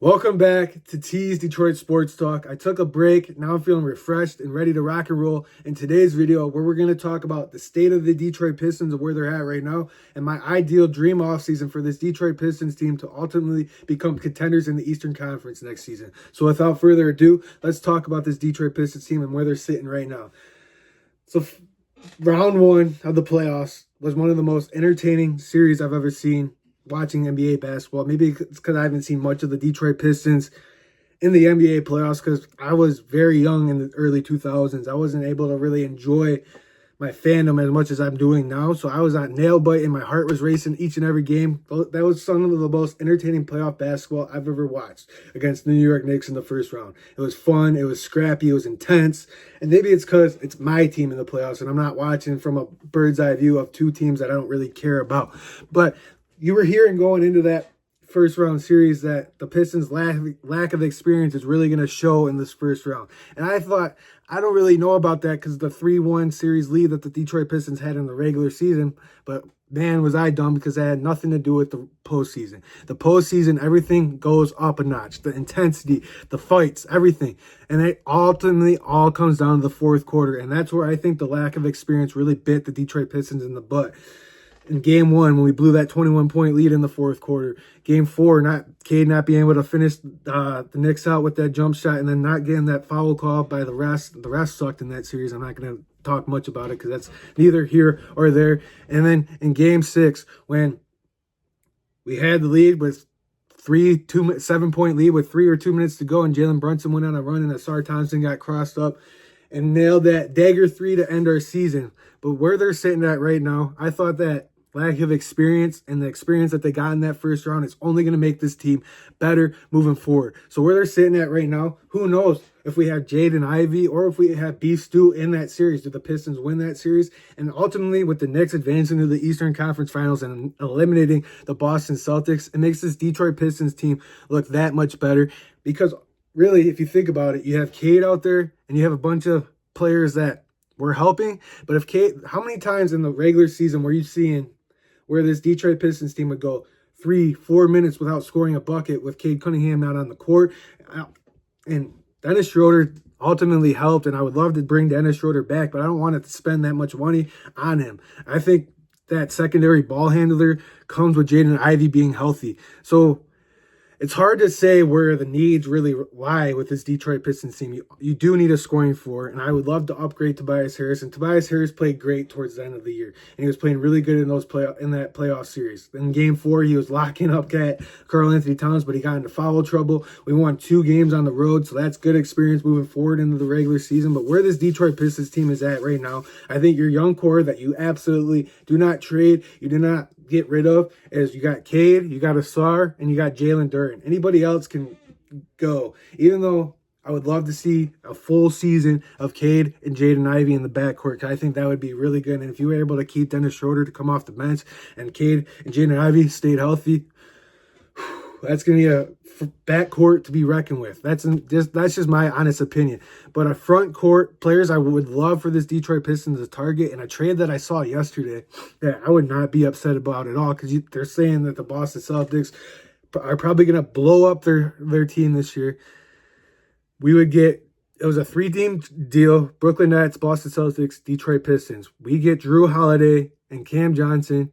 Welcome back to T's Detroit Sports Talk. I took a break. Now I'm feeling refreshed and ready to rock and roll in today's video where we're going to talk about the state of the Detroit Pistons and where they're at right now and my ideal dream offseason for this Detroit Pistons team to ultimately become contenders in the Eastern Conference next season. So without further ado, let's talk about this Detroit Pistons team and where they're sitting right now. So round one of the playoffs was one of the most entertaining series I've ever seen watching NBA basketball. Maybe it's because I haven't seen much of the Detroit Pistons in the NBA playoffs because I was very young in the early 2000s. I wasn't able to really enjoy my fandom as much as I'm doing now. So I was on nail bite and my heart was racing each and every game. That was some of the most entertaining playoff basketball I've ever watched against the New York Knicks in the first round. It was fun. It was scrappy. It was intense. And maybe it's because it's my team in the playoffs and I'm not watching from a bird's eye view of two teams that I don't really care about. But you were hearing going into that first round series that the Pistons' lack of experience is really going to show in this first round. And I thought, I don't really know about that because the 3-1 series lead that the Detroit Pistons had in the regular season. But man, was I dumb because that had nothing to do with the postseason. The postseason, everything goes up a notch. The intensity, the fights, everything. And it ultimately all comes down to the fourth quarter. And that's where I think the lack of experience really bit the Detroit Pistons in the butt. In game one, when we blew that 21-point lead in the fourth quarter. Game four, Cade not being able to finish the Knicks out with that jump shot and then not getting that foul call by the refs. The refs sucked in that series. I'm not going to talk much about it because that's neither here or there. And then in game six, when we had the lead with 7-point lead with 3 or 2 minutes to go and Jalen Brunson went on a run and Asar Thompson got crossed up and nailed that dagger 3 to end our season. But where they're sitting at right now, I thought that lack of experience and the experience that they got in that first round is only going to make this team better moving forward. So where they're sitting at right now, who knows if we have Jaden Ivey or if we have Beef Stew in that series. Do the Pistons win that series? And ultimately, with the Knicks advancing to the Eastern Conference Finals and eliminating the Boston Celtics, it makes this Detroit Pistons team look that much better because really, if you think about it, you have Cade out there and you have a bunch of players that were helping. But if Cade, how many times in the regular season were you seeing where this Detroit Pistons team would go 3-4 minutes without scoring a bucket with Cade Cunningham not on the court? And Dennis Schroeder ultimately helped, and I would love to bring Dennis Schroeder back, but I don't want to spend that much money on him. I think that secondary ball handler comes with Jaden Ivey being healthy. So it's hard to say where the needs really lie with this Detroit Pistons team. You do need a scoring floor, and I would love to upgrade Tobias Harris. And Tobias Harris played great towards the end of the year, and he was playing really good in that playoff series. In Game 4, he was locking up Karl Anthony Towns, but he got into foul trouble. We won 2 games on the road, so that's good experience moving forward into the regular season. But where this Detroit Pistons team is at right now, I think your young core that you absolutely do not trade, you do not get rid of, is you got Cade, you got Asar, and you got Jalen Duren. Anybody else can go. Even though I would love to see a full season of Cade and Jaden Ivey in the backcourt, I think that would be really good. And if you were able to keep Dennis Schroeder to come off the bench and Cade and Jaden Ivey stayed healthy, that's going to be a backcourt to be reckoned with. That's just my honest opinion. But a front court players I would love for this Detroit Pistons to target, and a trade that I saw yesterday that I would not be upset about at all because they're saying that the Boston Celtics are probably going to blow up their team this year. We would get, it was a 3-team deal, Brooklyn Nets, Boston Celtics, Detroit Pistons. We get Drew Holiday and Cam Johnson.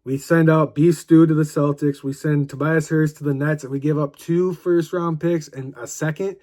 We send out Beef Stew to the Celtics. We send Tobias Harris to the Nets, and we give up 2 first-round picks and a second.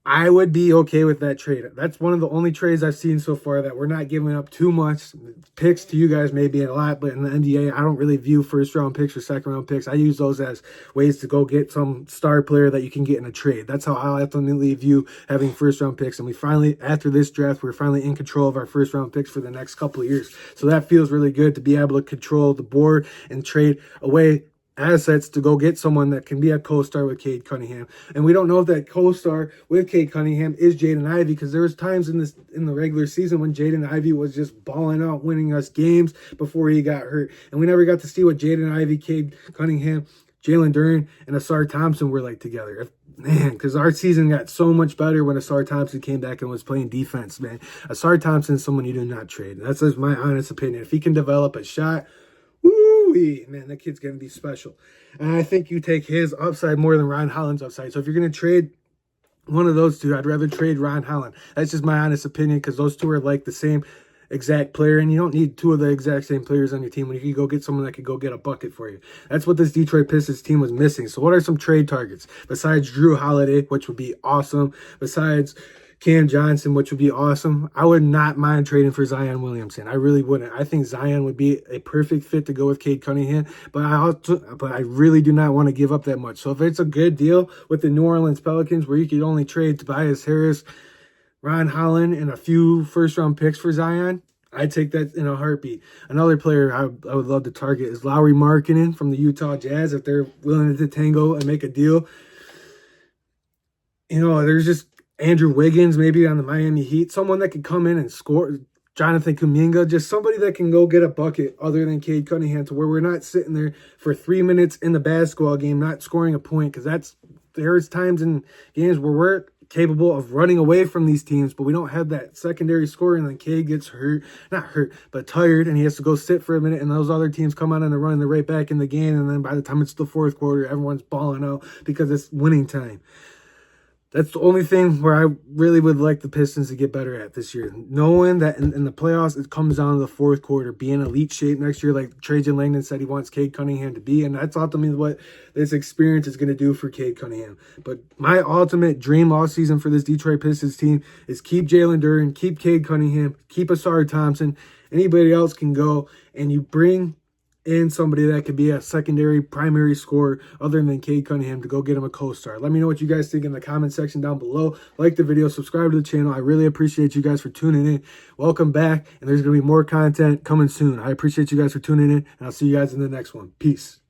I would be okay with that trade. That's one of the only trades I've seen so far that we're not giving up too much. Picks to you guys may be a lot, but in the NBA, I don't really view first-round picks or second-round picks. I use those as ways to go get some star player that you can get in a trade. That's how I ultimately view having first-round picks. And we finally, after this draft, we're finally in control of our first-round picks for the next couple of years. So that feels really good to be able to control the board and trade away assets to go get someone that can be a co-star with Cade Cunningham. And we don't know if that co-star with Cade Cunningham is Jaden Ivey because there was times in the regular season when Jaden Ivey was just balling out, winning us games before he got hurt. And we never got to see what Jaden Ivey, Cade Cunningham, Jalen Duren, and Asar Thompson were like together. Man, because our season got so much better when Asar Thompson came back and was playing defense, man. Asar Thompson is someone you do not trade. That's just my honest opinion. If he can develop a shot, woo, woo-wee, man, that kid's going to be special. And I think you take his upside more than Ron Holland's upside. So if you're going to trade one of those two, I'd rather trade Ron Holland. That's just my honest opinion, because those two are like the same exact player, and you don't need two of the exact same players on your team when you can go get someone that could go get a bucket for you. That's what this Detroit Pistons team was missing. So what are some trade targets besides Drew Holiday, which would be awesome, besides Cam Johnson, which would be awesome? I would not mind trading for Zion Williamson. I really wouldn't. I think Zion would be a perfect fit to go with Cade Cunningham, but I really do not want to give up that much. So if it's a good deal with the New Orleans Pelicans where you could only trade Tobias Harris, Ron Holland, and a few first-round picks for Zion, I'd take that in a heartbeat. Another player I would love to target is Lauri Markkanen from the Utah Jazz, if they're willing to tango and make a deal. You know, there's just Andrew Wiggins maybe on the Miami Heat, someone that can come in and score. Jonathan Kuminga, just somebody that can go get a bucket other than Cade Cunningham, to where we're not sitting there for 3 minutes in the basketball game not scoring a point, because there's times in games where we're capable of running away from these teams, but we don't have that secondary scoring, and then Cade gets not hurt, but tired, and he has to go sit for a minute, and those other teams come out on the run, they're right back in the game, and then by the time it's the fourth quarter, everyone's balling out because it's winning time. That's the only thing where I really would like the Pistons to get better at this year. Knowing that in the playoffs, it comes down to the fourth quarter, be in elite shape next year, like Trajan Langdon said he wants Cade Cunningham to be, and that's ultimately what this experience is going to do for Cade Cunningham. But my ultimate dream offseason for this Detroit Pistons team is keep Jalen Duren, keep Cade Cunningham, keep Asar Thompson. Anybody else can go, and you bring in somebody that could be a secondary, primary scorer other than Cade Cunningham to go get him a co-star. Let me know what you guys think in the comment section down below. Like the video, subscribe to the channel. I really appreciate you guys for tuning in. Welcome back, and there's going to be more content coming soon. I appreciate you guys for tuning in, and I'll see you guys in the next one. Peace.